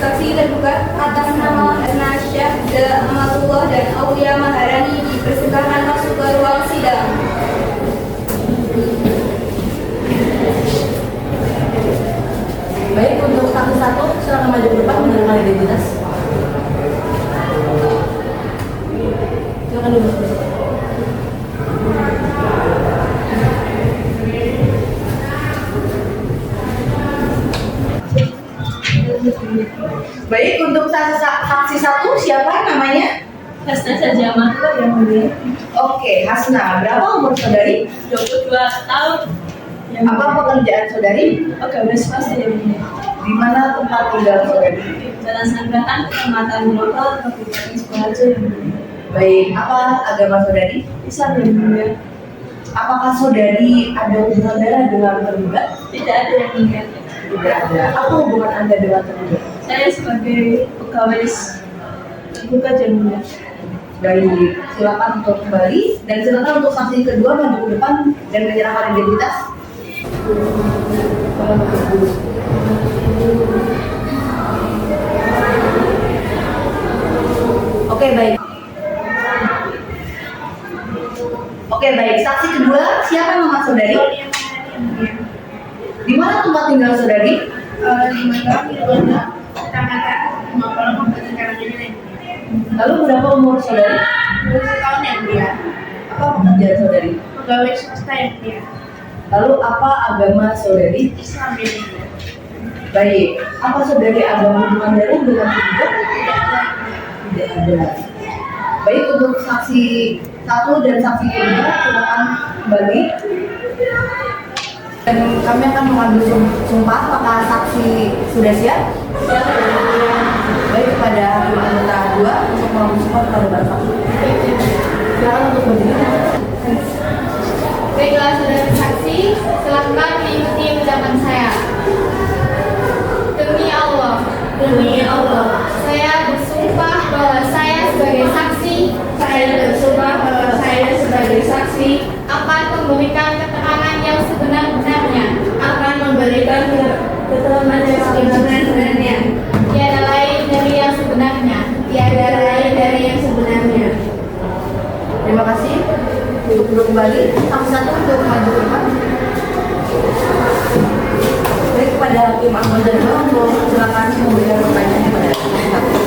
Saksi tergugat atas nama Erna Syahda Amatullah dan Aulia Maharani dipersilakan masuk ke ruang sidang. Baik, untuk saksi satu silakan maju ke depan menerima identitas. Silakan duduk. Baik, untuk saksi satu siapa namanya? Hasna saja Amatullah yang mulia. Oke, Hasna. Berapa umur saudari? 22 tahun. Apa pekerjaan saudari? Pegawai swasta yang mulia. Di mana tempat tinggal saudari? Jalan Sanggahan, Kecamatan Motor, Kabupaten Sukoharjo yang mulia. Baik, apa agama saudari? Islam yang mulia. Apakah saudari ada hubungan darah dengan tergugat? Tidak ada yang mengingat. Tidak ada. Apa hubungan Anda dengan tergugat? Saya sebagai pegawai tergugat yang mulia. Baik, silakan untuk kembali dan silakan untuk saksi kedua maju ke depan dan menyerahkan identitas. Oke, baik. Oke, baik. Saksi kedua, siapa nama saudari? Di mana tempat tinggal saudari? Di Mandar, Kecamatan Mampang, Kabupaten Karanganyar. Lalu berapa umur saudari? 20 tahun yang mulia. Apa pekerjaan saudari? Pegawai swasta yang mulia. Lalu apa agama saudari? Islam yang mulia. Baik, apa saudari ada hubungan darah dengan tergugat? Tidak ada. Baik, untuk saksi satu dan saksi kedua silakan kembali. Dan kami akan mengambil sumpah. Apakah saksi sudah siap? Baik, kepada hakim anggota 2 untuk mengambil sumpah kepada para saksi. Silakan untuk berdiri. Baiklah saudara saksi, silakan mengikuti ucapan saya. Demi Allah, saya bersumpah bahwa saya sebagai saksi, akan memberikan keterangan yang sebenar-benarnya, tiada lain dari yang sebenarnya. Terima kasih. Duduk kembali. Saksi satu untuk maju ke depan. Baik, kepada hakim anggota 2 untuk silakan memberikan pertanyaan kepada saksi satu.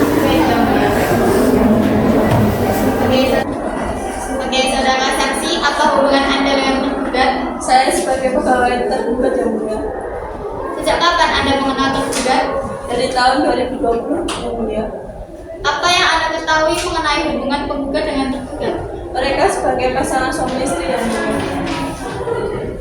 Sebagai saudara saksi, apa hubungan Anda dengan tergugat? Saya sebagai pegawai tergugat yang mulia. Sejak kapan Anda mengenal tergugat? Dari tahun 2020 yang mulia. Apa yang Anda ketahui mengenai hubungan penggugat dengan tergugat? Mereka sebagai pasangan suami istri yang mulia.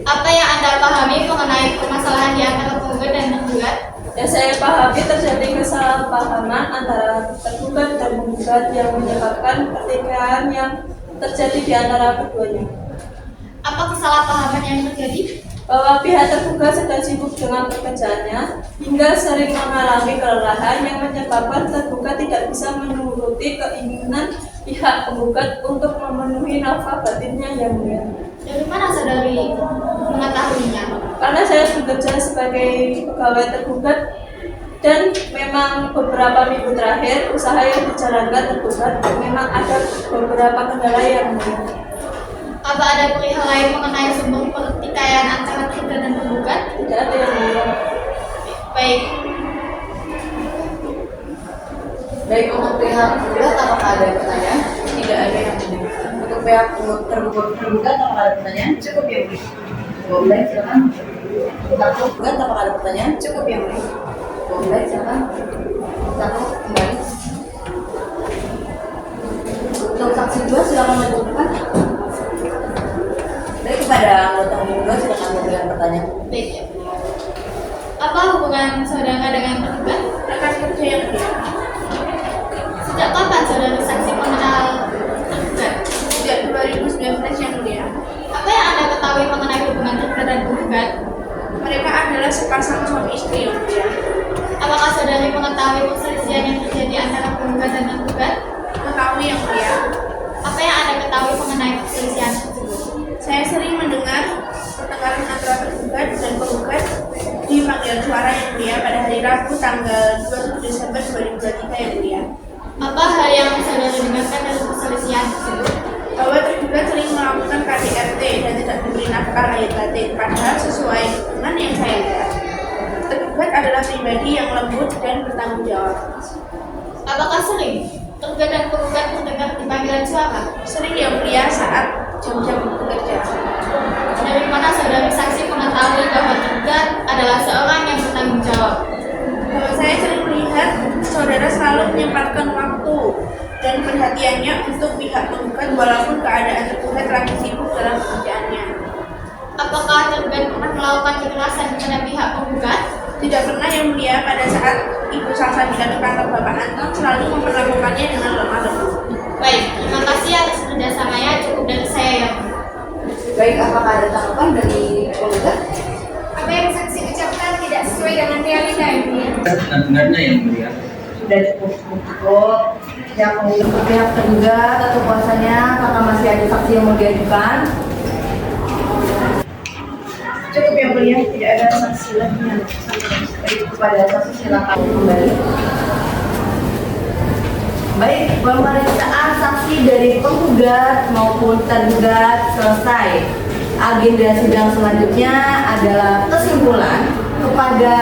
Apa yang Anda pahami mengenai permasalahan di antara penggugat dan tergugat? Yang saya pahami terjadi kesalahpahaman antara tergugat dan penggugat yang menyebabkan pertikaian yang terjadi di antara keduanya. Apa kesalahpahaman yang terjadi? Bahwa pihak tergugat sedang sibuk dengan pekerjaannya hingga sering mengalami kelelahan yang menyebabkan tergugat tidak bisa menuruti keinginan pihak penggugat untuk memenuhi nafkah batinnya yang mulia. Dari mana saudari mengetahuinya? karena saya bekerja sebagai pegawai tergugat dan memang beberapa minggu terakhir usaha yang dijalankan tergugat memang ada beberapa kendala yang mulia. Apa ada perihal lain mengenai sumber pertikaian antara tergugat dan penggugat? Tidak ada yang mulia. Baik. Baik, untuk pihak tergugat apakah ada pertanyaan? Tidak ada yang mulia. Untuk pihak tergugat apakah ada pertanyaan? Cukup ya, Bu. Boleh, silakan. Untuk tergugat apakah ada pertanyaan? Cukup ya, Bu. Boleh, silakan. Satu, kembali. Untuk saksi dua silakan menunjukkan. Baik, kepada anggota umum dua silakan memberikan pertanyaan. Baik. Apa hubungan saudara dengan tergugat? Rekan kerja yang mulia. Sejak kapan saudara saksi mengenal tergugat? Sejak 2019 yang mulia. Apa yang Anda ketahui mengenai hubungan tergugat dan penggugat? Mereka adalah sepasang suami istri yang mulia. Apakah saudari mengetahui perselisihan yang terjadi antara penggugat dan tergugat? Mengetahui yang mulia. Apa yang Anda ketahui mengenai perselisihan tersebut? Saya sering mendengar pertengkaran antara tergugat dan penggugat di panggilan suara yang mulia pada hari Rabu tanggal 27 Desember 2023 yang mulia. Apa hal yang saudara dengarkan dari perselisihan tersebut? Bahwa tergugat sering melakukan KDRT dan tidak diberi nafkah lahir batin, padahal sesuai dengan yang saya lihat. Tergugat adalah pribadi yang lembut dan bertanggung jawab. Apakah sering tergugat dan penggugat mendengar di panggilan suara? Sering yang mulia saat jam-jam bekerja. Dari mana saudari saksi mengetahui bahwa tergugat adalah seorang yang bertanggung jawab? Bahwa saya sering melihat saudara selalu menyempatkan waktu dan perhatiannya untuk pihak penggugat walaupun keadaan tergugat lagi sibuk dalam pekerjaannya. Apakah tergugat pernah melakukan kekerasan kepada pihak penggugat? Tidak pernah yang mulia. Pada saat Ibu Salsabila ke kantor Bapak Anton selalu memperlakukannya dengan lemah lembut. Baik, terima kasih atas kerjasamanya. Cukup dari saya ya. Baik, apakah ada tanggapan dari penggugat? Apa yang saksi ucapkan tidak sesuai dengan realita ini. Benar-benarnya yang mulia. Sudah cukup. Pihak penggugat, pihak tergugat atau kuasanya, apakah masih ada saksi yang mau diajukan? Cukup yang mulia, tidak ada saksi lagi yang baik, kepada saksi silakan kembali. Baik, pemeriksaan saksi dari penggugat maupun tergugat selesai. Agenda sidang selanjutnya adalah kesimpulan kepada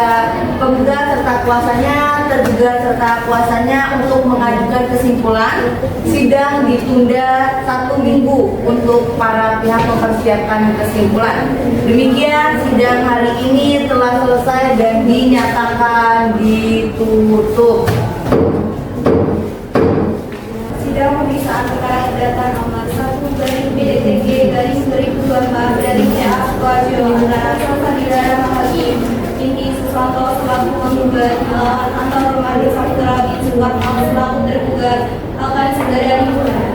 penggugat serta kuasanya, tergugat serta kuasanya untuk mengajukan kesimpulan. Sidang ditunda 1 minggu untuk para pihak mempersiapkan kesimpulan. Demikian sidang hari ini telah selesai dan dinyatakan ditutup. Sidang pemeriksaan perkara perdata nomor 1/PDTG/2024 PA antara Salsabila Hakim Indi Susanto selaku penggugat melawan Anton Ramadan Saputra bin Suwarno selaku tergugat akan segera dimulai.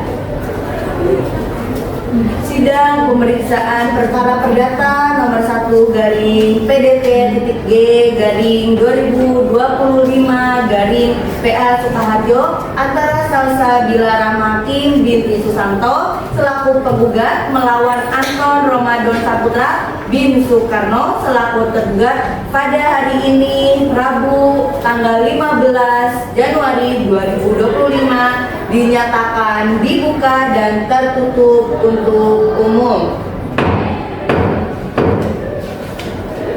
Sidang pemeriksaan perkara perdata nomor 1/PDT-G/2025 PA Sukaharjo antara Salsabila Hakim binti Susanto selaku penggugat melawan Anton Ramadan Saputra bin Soekarno selaku tergugat pada hari ini Rabu tanggal 15 Januari 2025 dinyatakan dibuka dan tertutup untuk umum.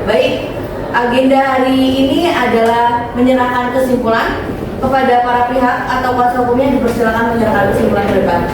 Baik, agenda hari ini adalah menyerahkan kesimpulan kepada para pihak atau kuasa hukumnya. Dipersilakan menyerahkan kesimpulan ke depan.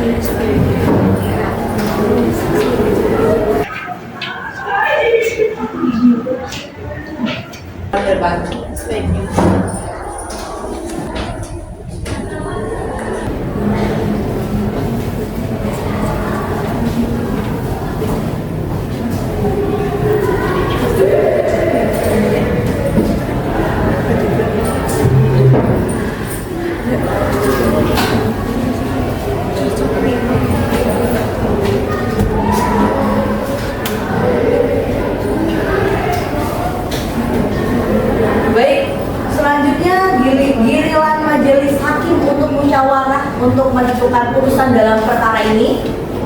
Baik, selanjutnya giliran majelis hakim untuk musyawarah untuk menentukan putusan dalam perkara ini.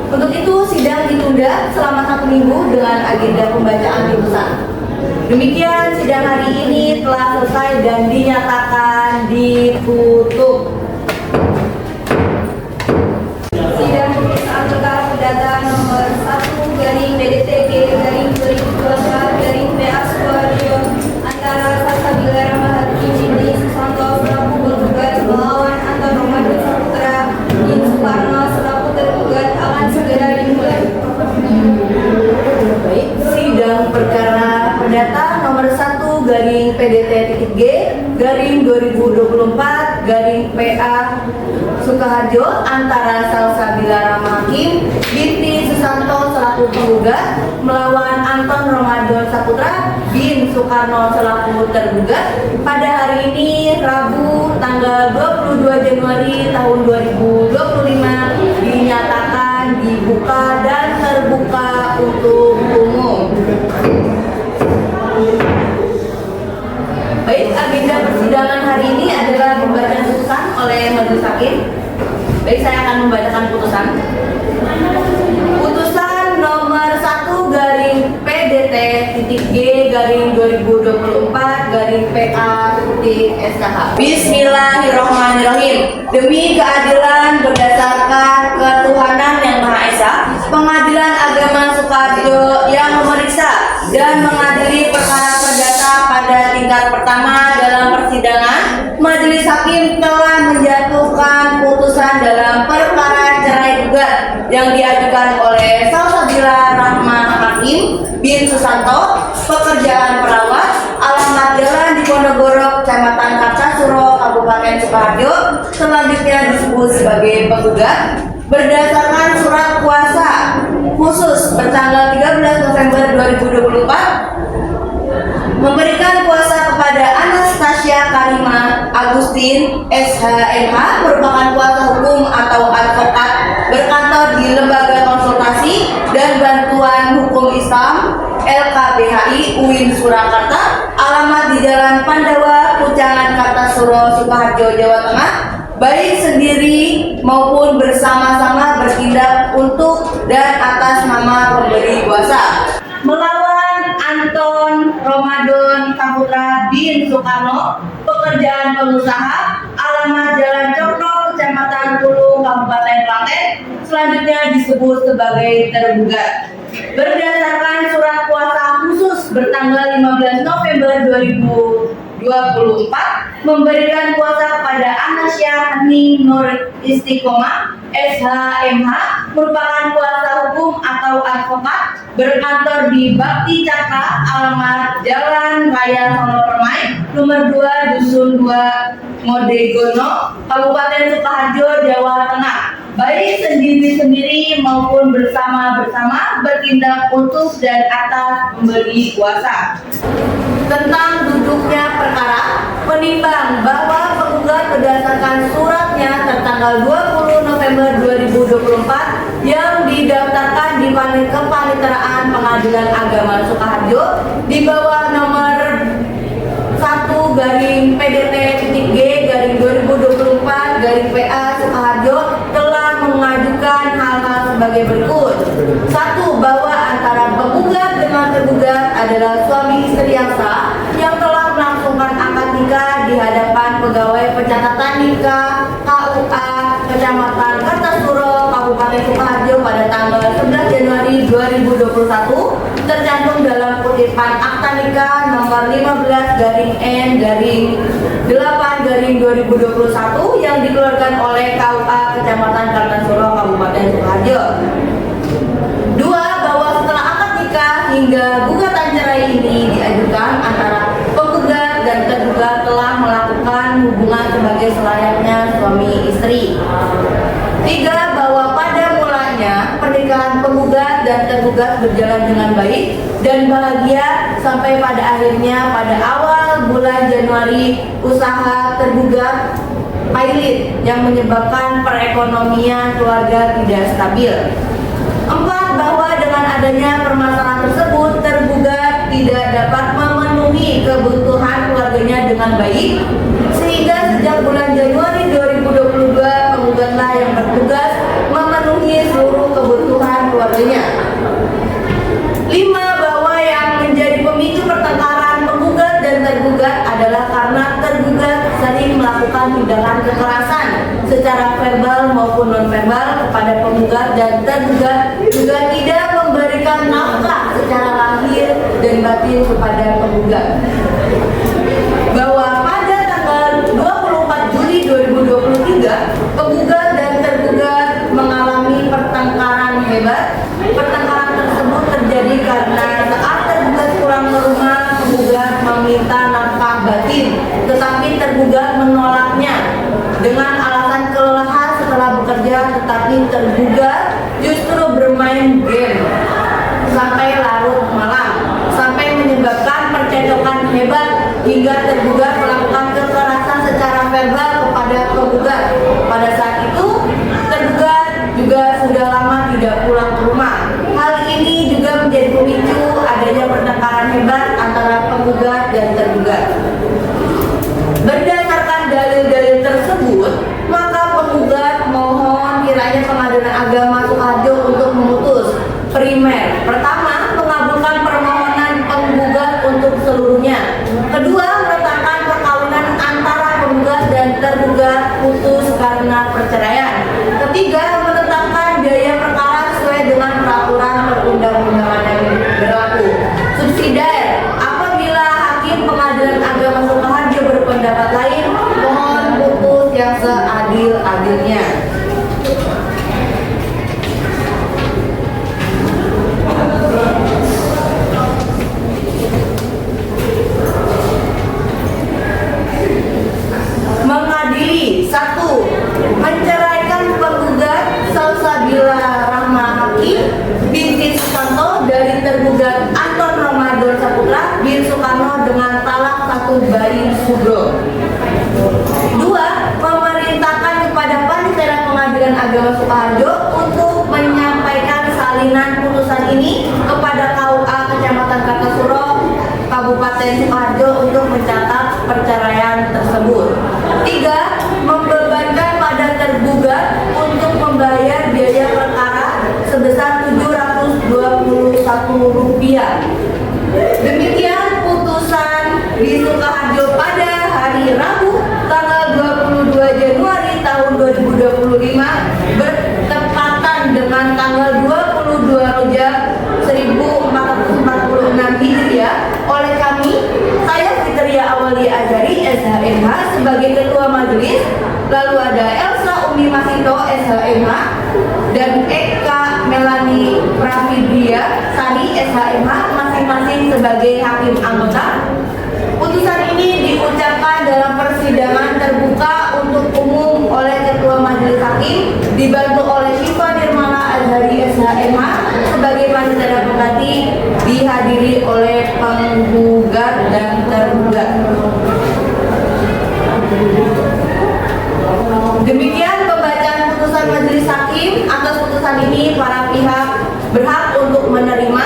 Untuk itu sidang ditunda selama 1 minggu dengan agenda pembacaan putusan. Demikian sidang hari ini telah selesai dan dinyatakan ditutup. Sidang pemeriksaan perkara perdata nomor 1 garing PDTG garing 2024 garing PA Sukoharjo antara Salsabila Rahma Hakim binti Susanto selaku penggugat melawan Anton Ramadan Saputra bin Suparno selaku tergugat akan segera dimulai. Baik, sidang perkara perdata nomor 1 garing PDT-G garing 2024 garing PA Sukoharjo antara Salsabila Rahma Hakim binti Susanto selaku penggugat melawan Anton Ramadan Saputra bin Sukarno selaku tergugat pada hari ini Rabu tanggal 22 Januari tahun 2025 dinyatakan dibuka dan terbuka untuk umum. Baik, agenda persidangan hari ini adalah pembacaan putusan oleh majelis hakim. Baik, saya akan membacakan putusan. Putusan nomor 1 garing PDT-G garing 2024 garing PA.SKH. Bismillahirrahmanirrahim. Demi keadilan berdasarkan ketuhanan yang Maha Esa, Pengadilan Agama Sukoharjo yang memeriksa dan mengadili perkara perdata pada tingkat pertama dalam persidangan, majelis hakim telah menjatuhkan putusan dalam perkara cerai gugat yang diajukan oleh Salsabila Rahma Hakim bin Susanto, pekerjaan perawat, alamat Jalan Diponegoro, Kecamatan Kartasuro, Kabupaten Sukoharjo, selanjutnya disebut sebagai penggugat berdasarkan surat kuasa khusus bertanggal 13 November 2024 memberikan kuasa kepada Anastasia Karima Agustin SHMH merupakan kuasa hukum atau advokat berkantor di Lembaga Konsultasi dan Bantuan Hukum Islam LKBHI UIN Surakarta, alamat di Jalan Pandawa, Kucangan, Kartasuro, Sukoharjo, Jawa Tengah, baik sendiri maupun bersama-sama bertindak untuk dan atas nama pemberi kuasa melawan Anton Ramadan Saputra bin Sukarno, pekerjaan pengusaha, alamat Jalan Cokro, Kecamatan Pulung, Kabupaten Klaten, selanjutnya disebut sebagai tergugat. Berdasarkan surat kuasa khusus bertanggal 15 November 2024 memberikan kuasa kepada Anasya Hani Nur Istiqomah SHMH merupakan kuasa hukum atau advokat berkantor di Bakti Cakra, alamat Jalan Raya Sono Permai, nomor 2, Dusun 2, Modegono, Kabupaten Sukoharjo, Jawa Tengah, baik sendiri-sendiri maupun bersama-bersama bertindak untuk dan atas pemberi kuasa. Tentang duduknya perkara, menimbang bahwa penggugat berdasarkan suratnya tertanggal 20 November 2024 yang didaftarkan di Kepaniteraan Pengadilan Agama Sukoharjo di bawah nomor 1 garing PDT-G garing 2024 garing PA Sukoharjo telah mengajukan hal-hal sebagai berikut. 1. Bahwa antara penggugat dengan tergugat adalah suami istri yang sah yang telah melangsungkan akad nikah di hadapan pegawai pencatatan nikah KUA Kecamatan Kartasuro, Kabupaten Sukoharjo pada tanggal 11 Januari 2021 tercantum dalam kutipan akta nikah nomor 15 garing N garing 8 garing 2021 yang dikeluarkan oleh KUA Kecamatan Kartasuro, Kabupaten Sukoharjo. 2. Bahwa setelah akad nikah hingga gugatan cerai ini diajukan antara penggugat dan tergugat telah melakukan hubungan sebagai selayaknya suami istri. 3. Bahwa pada mulanya pernikahan penggugat dan tergugat berjalan dengan baik dan bahagia sampai pada akhirnya pada awal bulan Januari usaha tergugat pailit yang menyebabkan perekonomian keluarga tidak stabil. 4. Bahwa dengan adanya permasalahan tersebut tergugat tidak dapat memenuhi kebutuhan keluarganya dengan baik sehingga sejak bulan Januari 2022 penggugatlah yang bertugas memenuhi seluruh kebutuhan keluarganya. 5. Bahwa yang menjadi pemicu pertengkaran melakukan tindakan kekerasan secara verbal maupun nonverbal kepada penggugat dan tergugat, juga tidak memberikan nafkah secara lahir dan batin kepada penggugat. Bahwa pada tanggal 24 Juli 2023, penggugat dan tergugat mengalami pertengkaran hebat. Pertengkaran tersebut terjadi karena saat tergugat pulang ke rumah, penggugat meminta nafkah batin, tetapi tergugat menolaknya dengan alasan kelelahan setelah bekerja, tetapi tergugat justru bermain game sampai larut malam, sampai menyebabkan percecokan hebat hingga tergugat melakukan kekerasan secara verbal kepada penggugat. Pada saat itu, tergugat juga sudah lama tidak pulang ke rumah. Hal ini juga menjadi pemicu adanya pertengkaran hebat antara penggugat dan tergugat. Berdasarkan dalil-dalil tersebut, maka penggugat mohon kiranya Pengadilan Agama Sukoharjo untuk memutus. Primer, pertama, mengabulkan permohonan penggugat untuk seluruhnya. Kedua, menetapkan perkawinan antara penggugat dan tergugat putus karena perceraian. Ketiga, menetapkan biaya perkara sesuai dengan peraturan perundang-undangan yang berlaku. Subsidiar, apabila Hakim Pengadilan Agama Sukoharjo berpendapat lain, mohon putus yang seadil-adilnya. Mengadili, 1. Menceraikan penggugat Salsabila Rahma Hakim binti Susanto dari tergugat Anton Ramadan Saputra bin Soekarno dengan talak 1 bayi subro. 2. Memerintahkan kepada Panitia Pengadilan Agama Sukoharjo untuk menyampaikan salinan putusan ini kepada KUA Kecamatan Kartosuro, Kabupaten Sukoharjo untuk mencatat perceraian tersebut. 3. Membebankan pada tergugat untuk membayar biaya perkara sebesar Rp721. Demikian putusan di Sukoharjo pada hari Rabu tanggal 22 Januari tahun 2025 bertepatan dengan tanggal 22 Rajab 1446 Hijriah oleh kami, saya Fitria Awali Azhari SHMH sebagai Ketua Majelis, lalu ada Elsa Umi Masito SHMH dan Eka Melani Pravidya Sari SHMH masing-masing sebagai hakim anggota. Putusan ini diucapkan dalam persidangan terbuka untuk umum oleh Ketua Majelis Hakim dibantu oleh Syifa Nirmala Azhari SHMH sebagai panitia pengganti, dihadiri oleh penggugat dan tergugat. Demikian pembacaan putusan Majelis Hakim. Atas putusan ini para pihak berhak untuk menerima,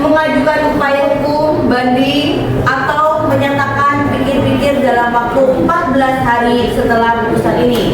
mengajukan upaya hukum banding atau menyatakan pikir-pikir dalam waktu 14 hari setelah putusan ini.